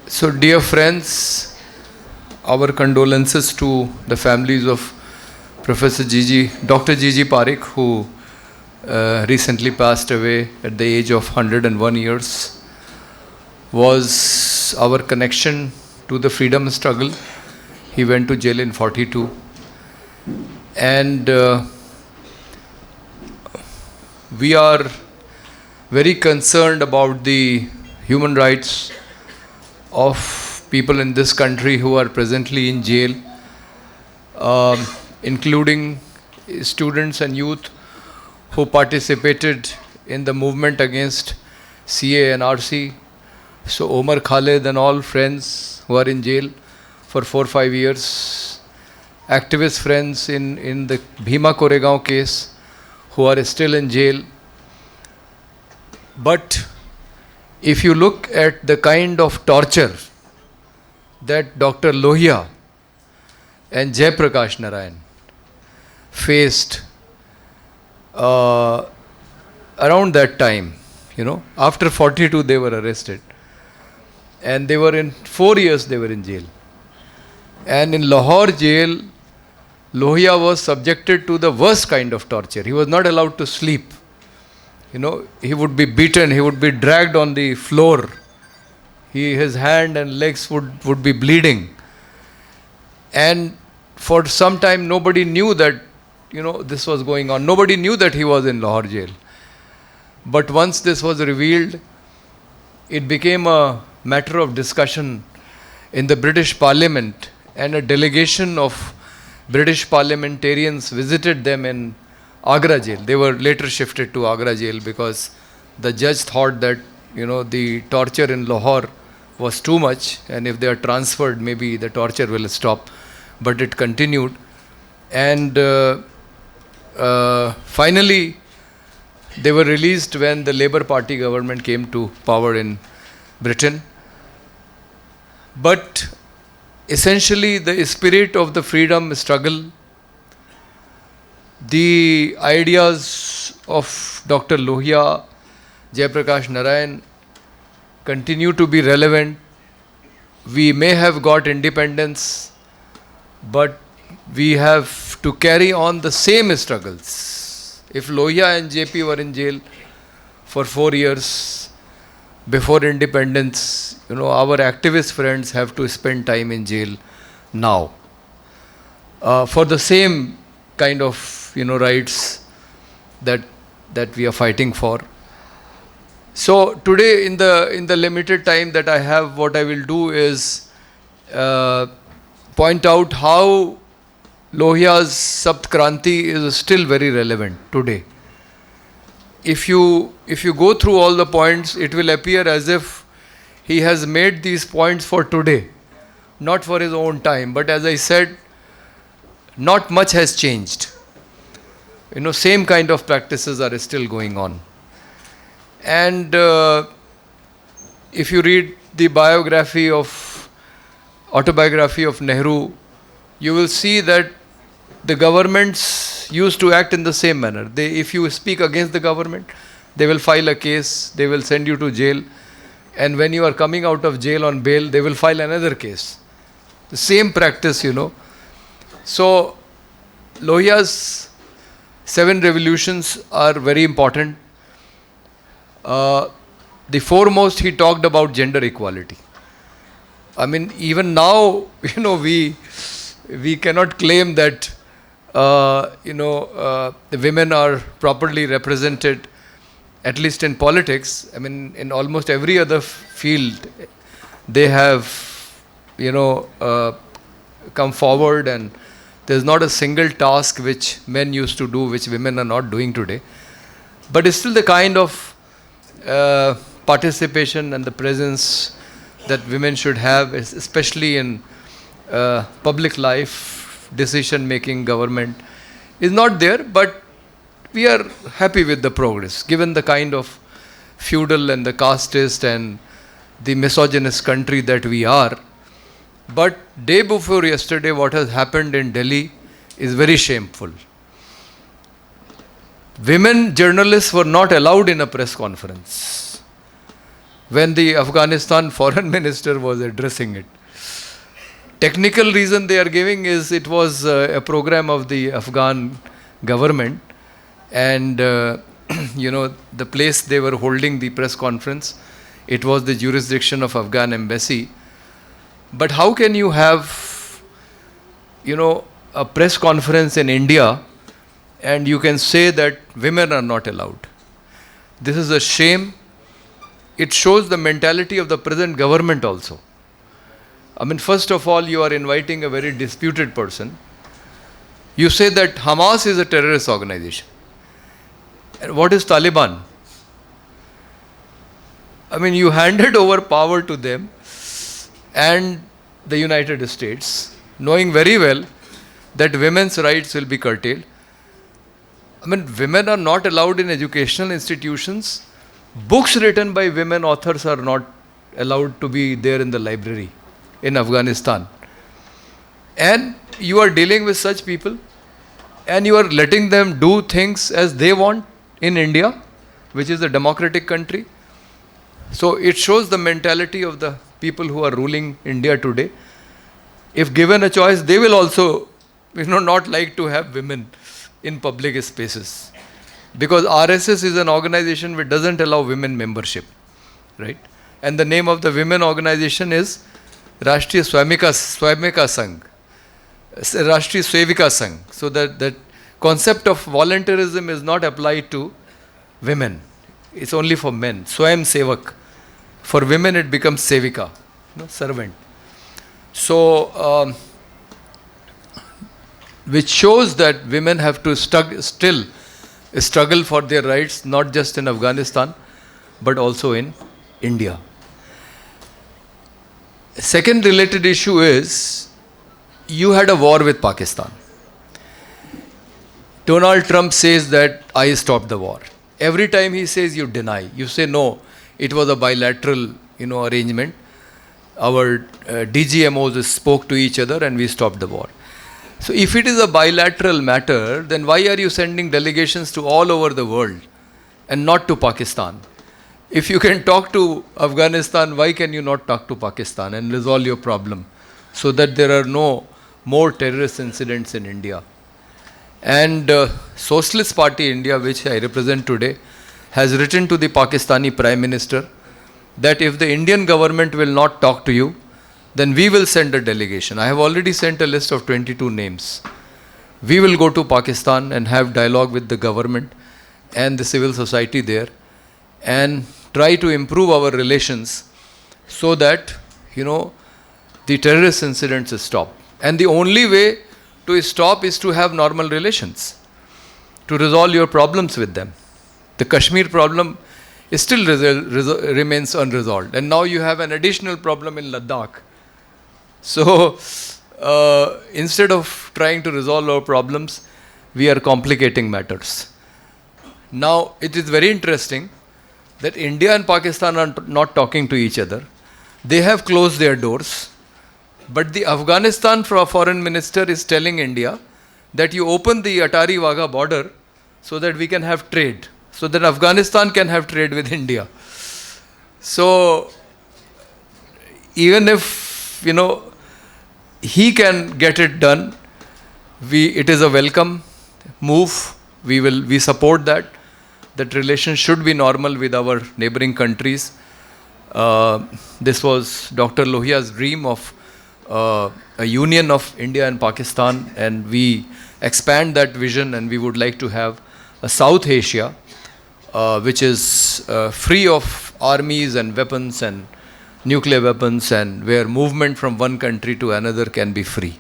So, dear friends, our condolences to the families of Professor Dr. Gigi Parikh, who recently passed away at the age of 101 years, was our connection to the freedom struggle. He went to jail in 42. And we are very concerned about the human rights of people in this country who are presently in jail, including students and youth who participated in the movement against CA and RC. So Omar Khalid and all friends who are in jail for 4-5 years, activist friends in the Bhima Koregaon case who are still in jail. But if you look at the kind of torture that Dr. Lohia and Jayaprakash Narayan faced around that time, after 42 they were arrested. And they were in 4 years they were in jail. And in Lahore jail, Lohia was subjected to the worst kind of torture. He was not allowed to sleep. He would be beaten, he would be dragged on the floor. His hand and legs would be bleeding. And for some time nobody knew that, this was going on. Nobody knew that he was in Lahore jail. But once this was revealed, it became a matter of discussion in the British Parliament, and a delegation of British parliamentarians visited them in Agra jail. They were later shifted to Agra jail because the judge thought that, the torture in Lahore was too much, and if they are transferred, maybe the torture will stop. But it continued. And finally, they were released when the Labour Party government came to power in Britain. But essentially, the spirit of the freedom struggle, the ideas of Dr. Lohia, Jayaprakash Narayan continue to be relevant. We may have got independence, but we have to carry on the same struggles. If Lohia and JP were in jail for 4 years before independence, our activist friends have to spend time in jail now for the same kind of rights that we are fighting for. So today, in the limited time that I have, what I will do is point out how Lohia's Sapt Kranti is still very relevant today. If you go through all the points, it will appear as if he has made these points for today, not for his own time. But as I said, not much has changed. Same kind of practices are still going on. And if you read the autobiography of Nehru, you will see that the governments used to act in the same manner. If you speak against the government, they will file a case, they will send you to jail. And when you are coming out of jail on bail, they will file another case. The same practice, So, Lohia's 7 revolutions are very important. The foremost, he talked about gender equality. I mean, even now, we cannot claim that, the women are properly represented, at least in politics. I mean, in almost every other field, they have, come forward, and there's not a single task which men used to do which women are not doing today. But it's still the kind of participation and the presence that women should have, especially in public life, decision-making, government, is not there. But we are happy with the progress, given the kind of feudal and the casteist and the misogynist country that we are. But day before yesterday, what has happened in Delhi is very shameful. Women journalists were not allowed in a press conference. when the Afghanistan foreign minister was addressing it. Technical reason they are giving is it was a program of the Afghan government, and the place they were holding the press conference, it was the jurisdiction of Afghan embassy. But how can you have, a press conference in India and you can say that women are not allowed? This is a shame. It shows the mentality of the present government also. I mean, first of all, you are inviting a very disputed person. You say that Hamas is a terrorist organization. And what is Taliban? I mean, you handed over power to them and the United States, knowing very well that women's rights will be curtailed. I mean, women are not allowed in educational institutions. Books written by women authors are not allowed to be there in the library in Afghanistan. And you are dealing with such people and you are letting them do things as they want in India, which is a democratic country. So it shows the mentality of the people who are ruling India today. If given a choice, they will also not like to have women in public spaces. Because RSS is an organization which doesn't allow women membership, right? And the name of the women organization is Rashtriya Swamika Sangh, Rashtriya Sevika Sangh. So that concept of volunteerism is not applied to women. It's only for men. Swayam Sevak. For women it becomes Sevika, servant. So, which shows that women have to still struggle for their rights, not just in Afghanistan, but also in India. Second related issue is, you had a war with Pakistan. Donald Trump says that I stopped the war. Every time he says, you deny. You say, no, it was a bilateral, arrangement. Our DGMOs spoke to each other and we stopped the war. So if it is a bilateral matter, then why are you sending delegations to all over the world and not to Pakistan? If you can talk to Afghanistan, why can you not talk to Pakistan and resolve your problem so that there are no more terrorist incidents in India? And Socialist Party India, which I represent today, has written to the Pakistani Prime Minister that if the Indian government will not talk to you, then we will send a delegation. I have already sent a list of 22 names. We will go to Pakistan and have dialogue with the government and the civil society there and try to improve our relations so that, the terrorist incidents stop. And the only way to stop is to have normal relations, to resolve your problems with them. The Kashmir problem is still remains unresolved. And now you have an additional problem in Ladakh. So, instead of trying to resolve our problems, we are complicating matters. Now, it is very interesting that India and Pakistan are not talking to each other. They have closed their doors. But the Afghanistan foreign minister is telling India that you open the Atari Wagah border so that we can have trade, so that Afghanistan can have trade with India. So, even if, he can get it done, it is a welcome move. We support that. That relations should be normal with our neighboring countries. This was Dr. Lohia's dream of a union of India and Pakistan, and we expand that vision, and we would like to have a South Asia which is free of armies and weapons and nuclear weapons, and where movement from one country to another can be free,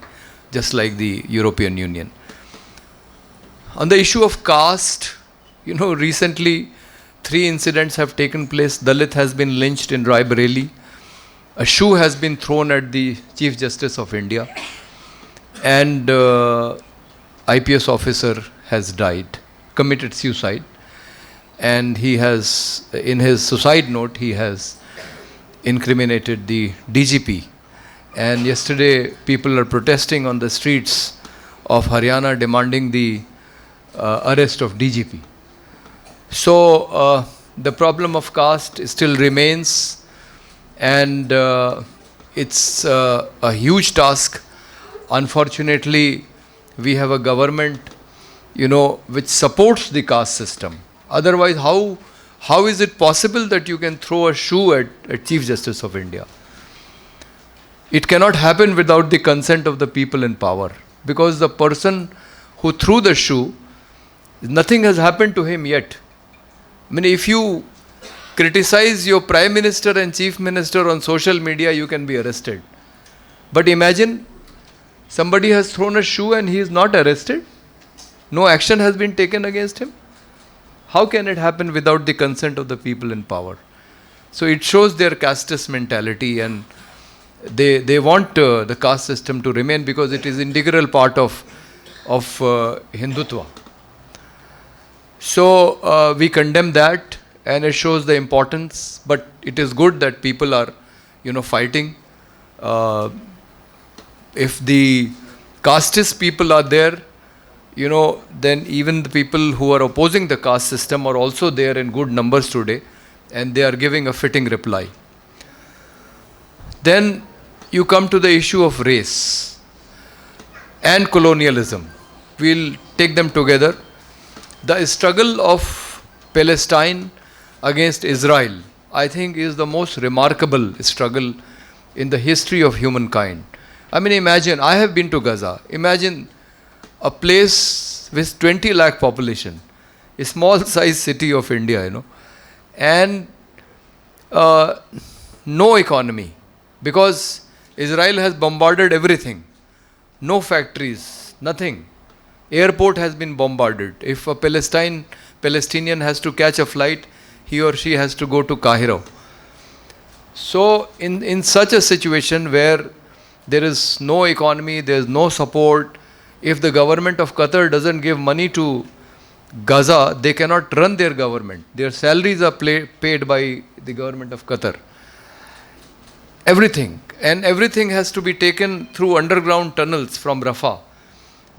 just like the European Union. On the issue of caste, recently 3 incidents have taken place. Dalit has been lynched in Rai Bareli. A shoe has been thrown at the Chief Justice of India. And IPS officer has died, committed suicide. And he has, in his suicide note, he has incriminated the DGP. And yesterday, people are protesting on the streets of Haryana demanding the arrest of DGP. So, the problem of caste still remains, and it's a huge task. Unfortunately, we have a government, which supports the caste system. Otherwise, how is it possible that you can throw a shoe at Chief Justice of India? It cannot happen without the consent of the people in power, because the person who threw the shoe, nothing has happened to him yet. I mean, if you criticize your Prime Minister and Chief Minister on social media, you can be arrested. But imagine somebody has thrown a shoe and he is not arrested. No action has been taken against him. How can it happen without the consent of the people in power? So it shows their casteist mentality, and they want the caste system to remain because it is integral part of Hindutva. So we condemn that, and it shows the importance. But it is good that people are, fighting. If the casteist people are there, then even the people who are opposing the caste system are also there in good numbers today, and they are giving a fitting reply. Then you come to the issue of race and colonialism. We'll take them together. The struggle of Palestine against Israel, I think, is the most remarkable struggle in the history of humankind. I mean, imagine, I have been to Gaza. Imagine a place with 20 lakh population, a small size city of India, and no economy, because Israel has bombarded everything. No factories, nothing. Airport has been bombarded. If a Palestinian has to catch a flight, he or she has to go to Cairo. So in such a situation where there is no economy, there is no support, if the government of Qatar doesn't give money to Gaza, they cannot run their government. Their salaries are paid by the government of Qatar. Everything. And everything has to be taken through underground tunnels from Rafah.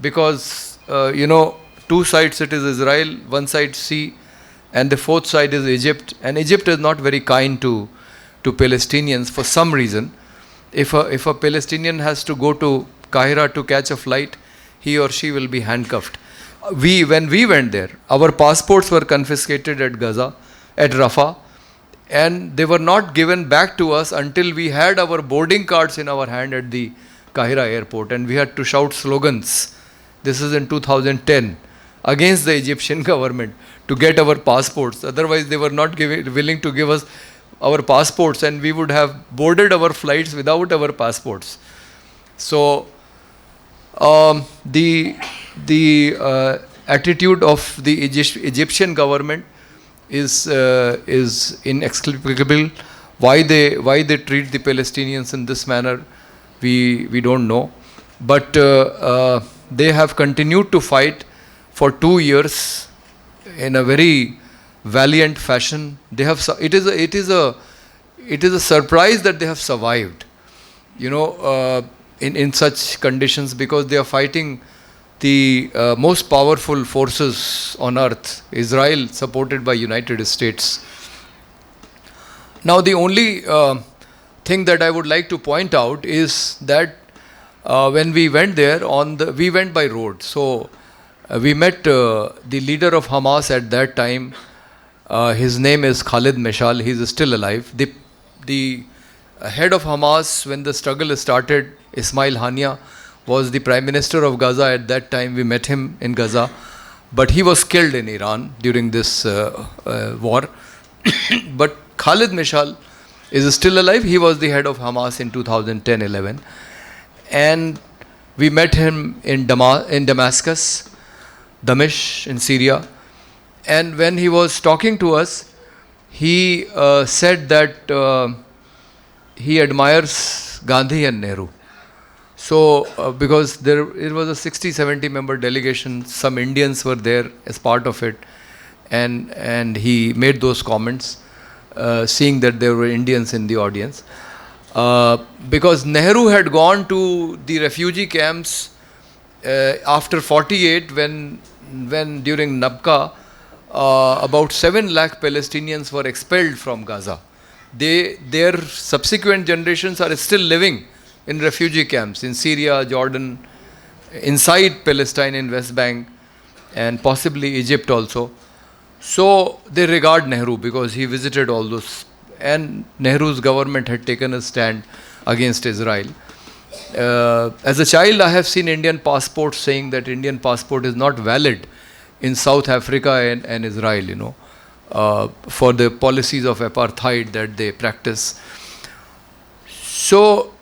Because, two sides it is Israel, one side sea, and the fourth side is Egypt. And Egypt is not very kind to Palestinians for some reason. If a Palestinian has to go to Cairo to catch a flight, he or she will be handcuffed. When we went there, our passports were confiscated at Gaza, at Rafah, and they were not given back to us until we had our boarding cards in our hand at the Cairo airport, and we had to shout slogans. This is in 2010 against the Egyptian government to get our passports. Otherwise, they were not willing to give us our passports, and we would have boarded our flights without our passports. So the attitude of the Egyptian government is inexplicable. Why they treat the Palestinians in this manner, we don't know. But they have continued to fight for 2 years in a very valiant fashion. They have. It is a surprise that they have survived. In such conditions, because they are fighting the most powerful forces on earth, Israel, supported by United States. Now, the only thing that I would like to point out is that when we went there, we went by road. So we met the leader of Hamas at that time. His name is Khalid Meshal. He is still alive. The head of Hamas, when the struggle started, Ismail Hania, was the Prime Minister of Gaza at that time. We met him in Gaza. But he was killed in Iran during this war. But Khalid Meshal is still alive. He was the head of Hamas in 2010-11. And we met him in Damascus, Damesh in Syria. And when he was talking to us, he said that he admires Gandhi and Nehru. So, because it was a 60-70 member delegation, some Indians were there as part of it, and he made those comments, seeing that there were Indians in the audience. Because Nehru had gone to the refugee camps after 48, when during Nabka, about 7 lakh Palestinians were expelled from Gaza. Their subsequent generations are still living in refugee camps in Syria, Jordan, inside Palestine in West Bank, and possibly Egypt also. So they regard Nehru because he visited all those, and Nehru's government had taken a stand against Israel. As a child, I have seen Indian passports saying that Indian passport is not valid in South Africa and Israel, for the policies of apartheid that they practice. So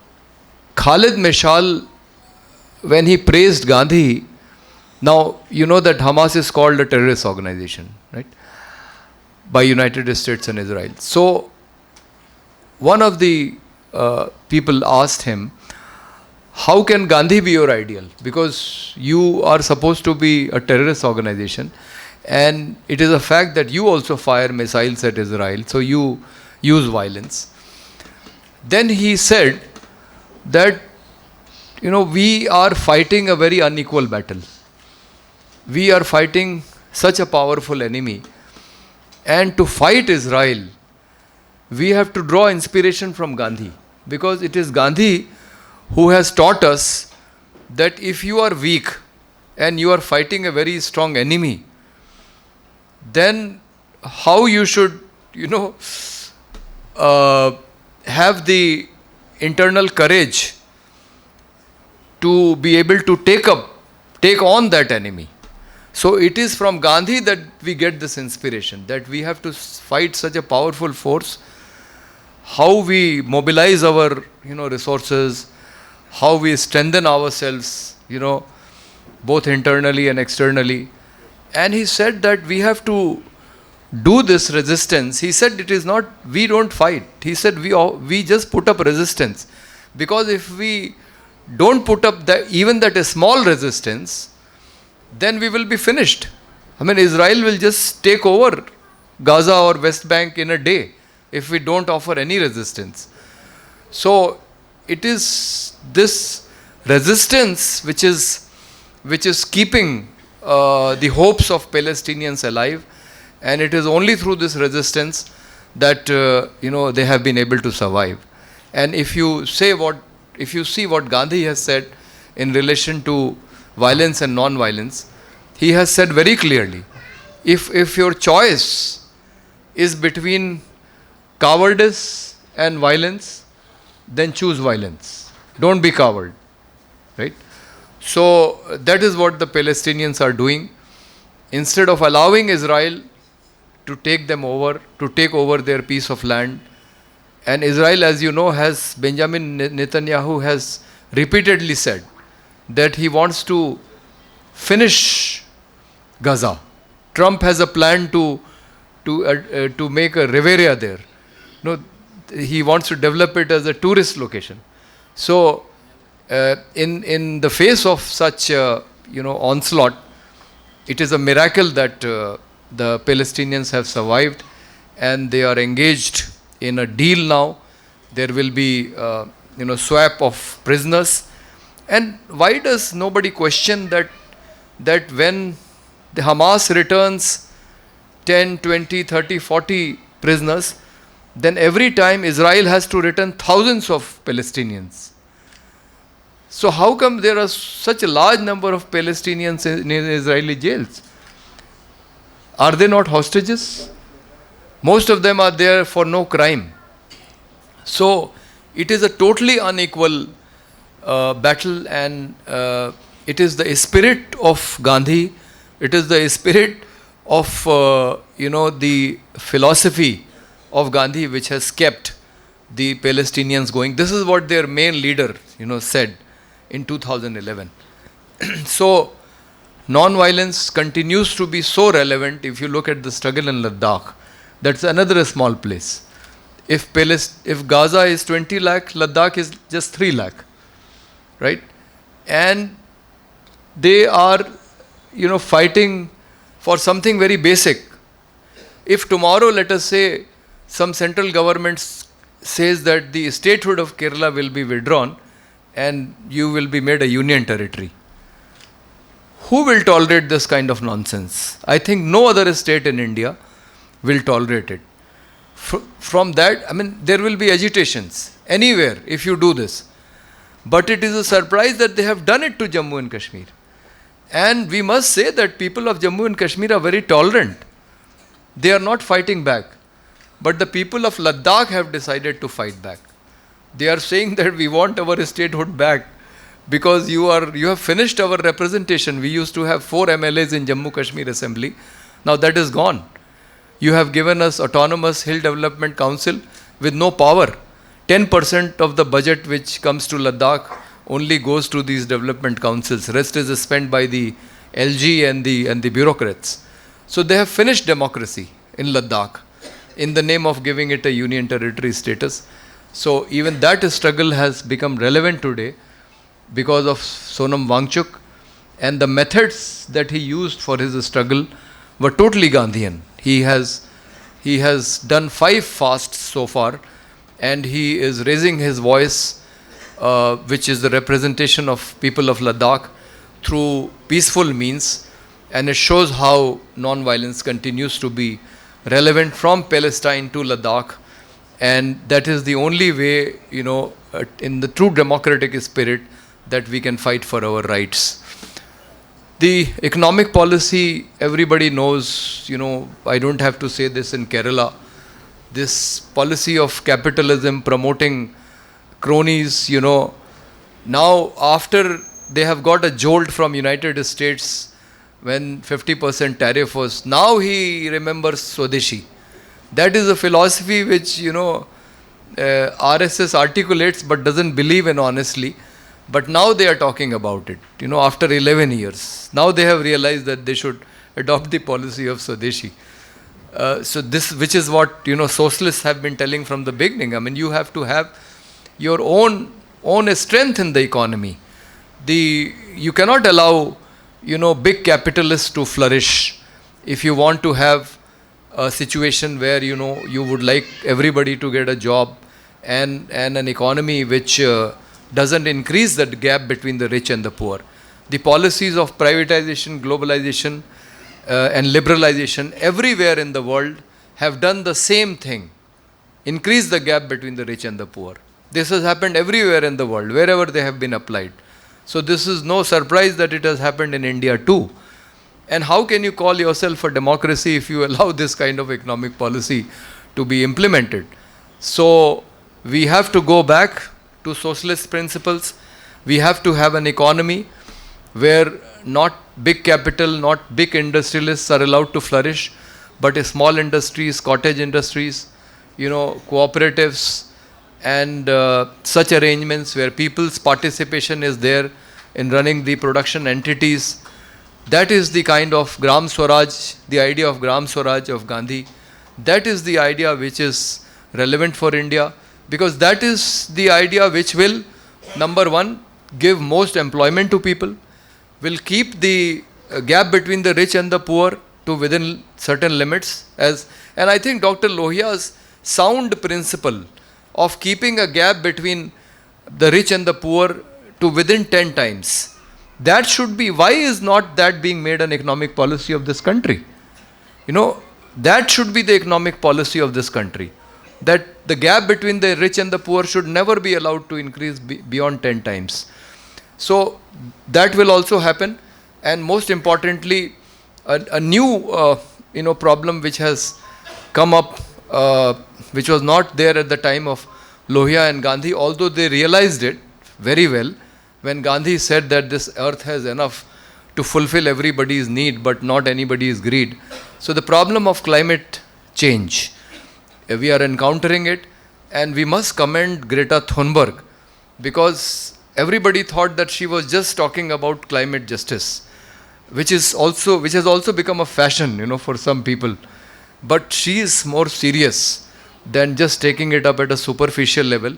Khalid Meshal, when he praised Gandhi, now you know that Hamas is called a terrorist organization, right, by United States and Israel. So one of the people asked him, how can Gandhi be your ideal? Because you are supposed to be a terrorist organization, and it is a fact that you also fire missiles at Israel, so you use violence. Then he said that, we are fighting a very unequal battle. We are fighting such a powerful enemy, and to fight Israel, we have to draw inspiration from Gandhi, because it is Gandhi who has taught us that if you are weak and you are fighting a very strong enemy, then how you should, have the internal courage to be able to take on that enemy. So it is from Gandhi that we get this inspiration, that we have to fight such a powerful force, how we mobilize our, resources, how we strengthen ourselves, both internally and externally. And he said that we have to do this resistance. He said it is not, we don't fight. He said we just put up resistance. Because if we don't put up even that a small resistance, then we will be finished. Israel will just take over Gaza or West Bank in a day if we don't offer any resistance. So it is this resistance which is keeping the hopes of Palestinians alive, and it is only through this resistance that they have been able to survive. And if you see what Gandhi has said in relation to violence and non-violence, he has said very clearly, if your choice is between cowardice and violence, then choose violence. Don't be coward, right? So that is what the Palestinians are doing. Instead of allowing Israel to take over their piece of land, and Israel, as you know, Benjamin Netanyahu has repeatedly said that he wants to finish Gaza. Trump has a plan to make a Riviera there. He wants to develop it as a tourist location. So, in the face of such onslaught, it is a miracle that the Palestinians have survived, and they are engaged in a deal now. There will be swap of prisoners. And why does nobody question that when the Hamas returns 10, 20, 30, 40 prisoners, then every time Israel has to return thousands of Palestinians. So how come there are such a large number of Palestinians in Israeli jails? Are they not hostages? Most of them are there for no crime. So it is a totally unequal battle, and it is the spirit of Gandhi, it is the spirit of the philosophy of Gandhi which has kept the Palestinians going. This is what their main leader said in 2011. So non-violence continues to be so relevant. If you look at the struggle in Ladakh, that's another small place. If Gaza is 20 lakh, Ladakh is just 3 lakh, right? And they are fighting for something very basic. If tomorrow, let us say, some central government says that the statehood of Kerala will be withdrawn and you will be made a union territory, Who will tolerate this kind of nonsense? I think no other state in India will tolerate it. From that, I mean, there will be agitations anywhere if you do this. But it is a surprise that they have done it to Jammu and Kashmir. And we must say that people of Jammu and Kashmir are very tolerant. They are not fighting back. But the people of Ladakh have decided to fight back. They are saying that we want our statehood back because you have finished our representation. We used to have 4 MLAs in Jammu Kashmir Assembly. Now that is gone. You have given us autonomous Hill Development Council with no power. 10% of the budget which comes to Ladakh only goes to these development councils. Rest is spent by the LG and the bureaucrats. So they have finished democracy in Ladakh in the name of giving it a union territory status. So even that struggle has become relevant today because of Sonam Wangchuk, and the methods that he used for his struggle were totally Gandhian. He has done 5 fasts so far, and he is raising his voice, which is the representation of people of Ladakh, through peaceful means, and it shows how non-violence continues to be relevant from Palestine to Ladakh, and that is the only way, in the true democratic spirit, that we can fight for our rights. The economic policy, everybody knows, I don't have to say this in Kerala. This policy of capitalism promoting cronies, now after they have got a jolt from United States when 50% tariff was, now he remembers Swadeshi. That is a philosophy which, RSS articulates but doesn't believe in honestly. But now they are talking about it, after 11 years. Now they have realized that they should adopt the policy of Swadeshi. So this, which is what, socialists have been telling from the beginning. I mean, you have to have your own strength in the economy. You cannot allow, big capitalists to flourish if you want to have a situation where, you would like everybody to get a job and an economy which doesn't increase that gap between the rich and the poor. The policies of privatization, globalization, and liberalization everywhere in the world have done the same thing. Increase the gap between the rich and the poor. This has happened everywhere in the world, wherever they have been applied. So this is no surprise that it has happened in India too. And how can you call yourself a democracy if you allow this kind of economic policy to be implemented? So we have to go back to socialist principles. We have to have an economy where not big capital, not big industrialists are allowed to flourish, but small industries, cottage industries, cooperatives, and such arrangements where people's participation is there in running the production entities. That is the kind of Gram Swaraj, the idea of Gram Swaraj of Gandhi. That is the idea which is relevant for India, because that is the idea which will, number one, give most employment to people, will keep the gap between the rich and the poor to within certain limits. And I think Dr. Lohia's sound principle of keeping a gap between the rich and the poor to within 10 times, that should be, why is not that being made an economic policy of this country? That should be the economic policy of this country. That the gap between the rich and the poor should never be allowed to increase beyond 10 times. So that will also happen. And most importantly, a new problem which has come up, which was not there at the time of Lohia and Gandhi, although they realized it very well when Gandhi said that this earth has enough to fulfill everybody's need but not anybody's greed. So the problem of climate change, we are encountering it, and we must commend Greta Thunberg, because everybody thought that she was just talking about climate justice, which has also become a fashion, for some people. But she is more serious than just taking it up at a superficial level,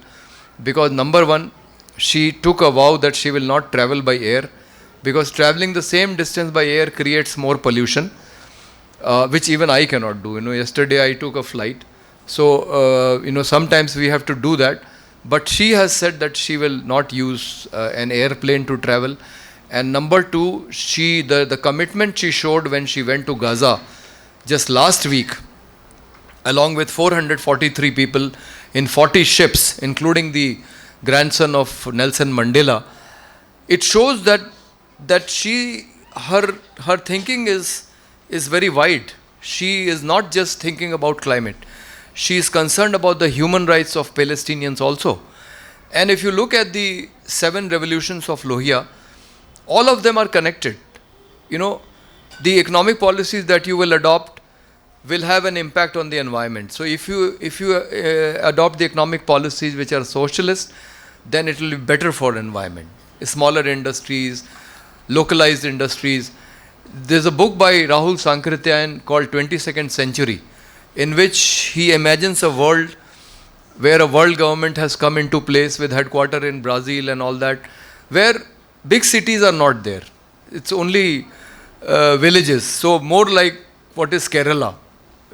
because number one, she took a vow that she will not travel by air, because traveling the same distance by air creates more pollution, which even I cannot do. Yesterday I took a flight. So, sometimes we have to do that. But she has said that she will not use an airplane to travel. And number two, the commitment she showed when she went to Gaza just last week, along with 443 people in 40 ships, including the grandson of Nelson Mandela. It shows that her thinking is very wide. She is not just thinking about climate. She is concerned about the human rights of Palestinians also. And if you look at the 7 revolutions of Lohia, all of them are connected. You know, the economic policies that you will adopt will have an impact on the environment. So if you adopt the economic policies which are socialist, then it will be better for environment. Smaller industries, localized industries. There's a book by Rahul Sankrityayan called 22nd Century, in which he imagines a world where a world government has come into place with headquarters in Brazil and all that, where big cities are not there. It's only villages. So more like what is Kerala.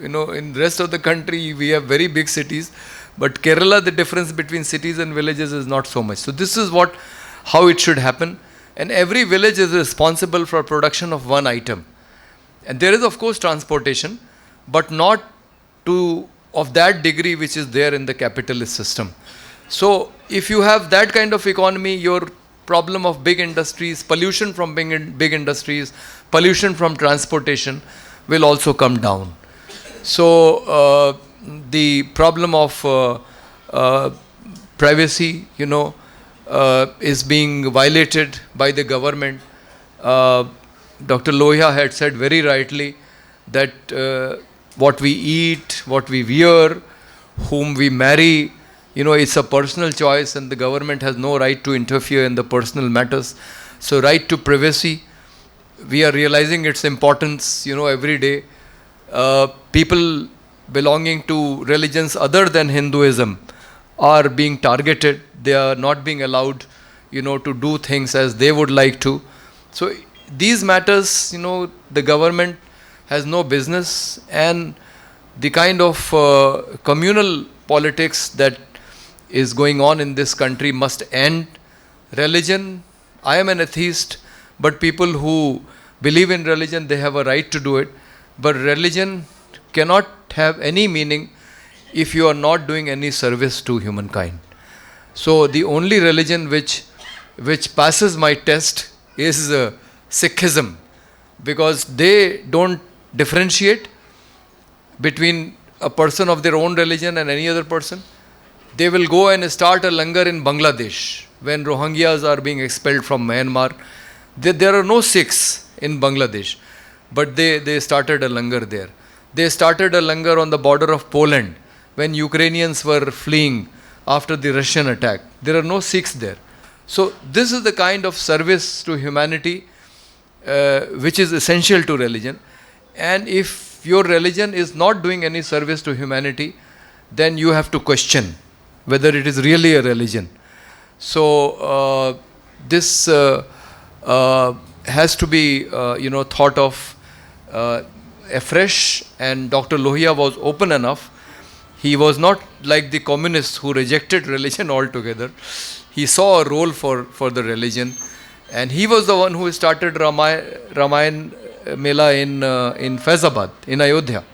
You know, in the rest of the country, we have very big cities, but Kerala, the difference between cities and villages is not so much. So this is how it should happen. And every village is responsible for production of one item. And there is, of course, transportation, but not of that degree which is there in the capitalist system. So if you have that kind of economy, your problem of big industries, pollution from big industries, pollution from transportation will also come down. So the problem of privacy, is being violated by the government. Dr. Lohia had said very rightly that what we eat, what we wear, whom we marry, it's a personal choice, and the government has no right to interfere in the personal matters. So right to privacy, we are realizing its importance, every day. People belonging to religions other than Hinduism are being targeted. They are not being allowed, to do things as they would like to. So these matters, the government has no business, and the kind of communal politics that is going on in this country must end. Religion, I am an atheist, but people who believe in religion, they have a right to do it. But religion cannot have any meaning if you are not doing any service to humankind. So the only religion which passes my test is Sikhism, because they don't differentiate between a person of their own religion and any other person. They will go and start a langar in Bangladesh when Rohingyas are being expelled from Myanmar. There are no Sikhs in Bangladesh, but they started a langar there. They started a langar on the border of Poland when Ukrainians were fleeing after the Russian attack. There are no Sikhs there. So this is the kind of service to humanity which is essential to religion. And if your religion is not doing any service to humanity, then you have to question whether it is really a religion. So this has to be thought of afresh. And Dr. Lohia was open enough. He was not like the communists who rejected religion altogether. He saw a role for the religion, and he was the one who started Ramayan Mela in Faizabad, in Ayodhya.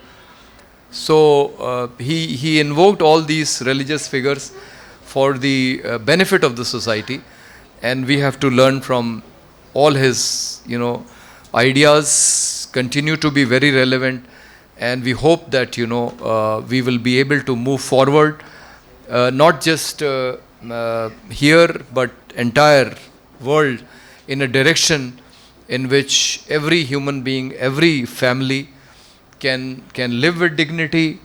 So he invoked all these religious figures for the benefit of the society, and we have to learn from all his ideas, continue to be very relevant, and we hope that we will be able to move forward, not just here but entire world, in a direction in which every human being, every family can live with dignity,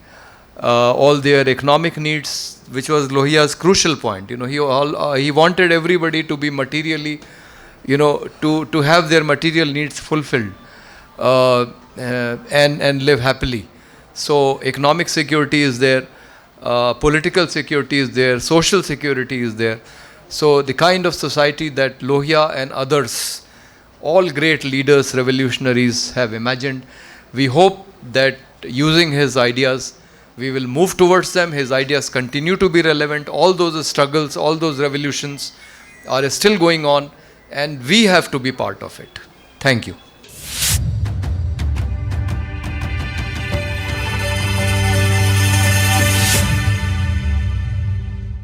all their economic needs, which was Lohia's crucial point. He wanted everybody to be materially, to have their material needs fulfilled, and live happily. So economic security is there, political security is there, social security is there. So the kind of society that Lohia and others, all great leaders, revolutionaries have imagined, we hope that using his ideas, we will move towards them. His ideas continue to be relevant. All those struggles, all those revolutions are still going on, and we have to be part of it. Thank you.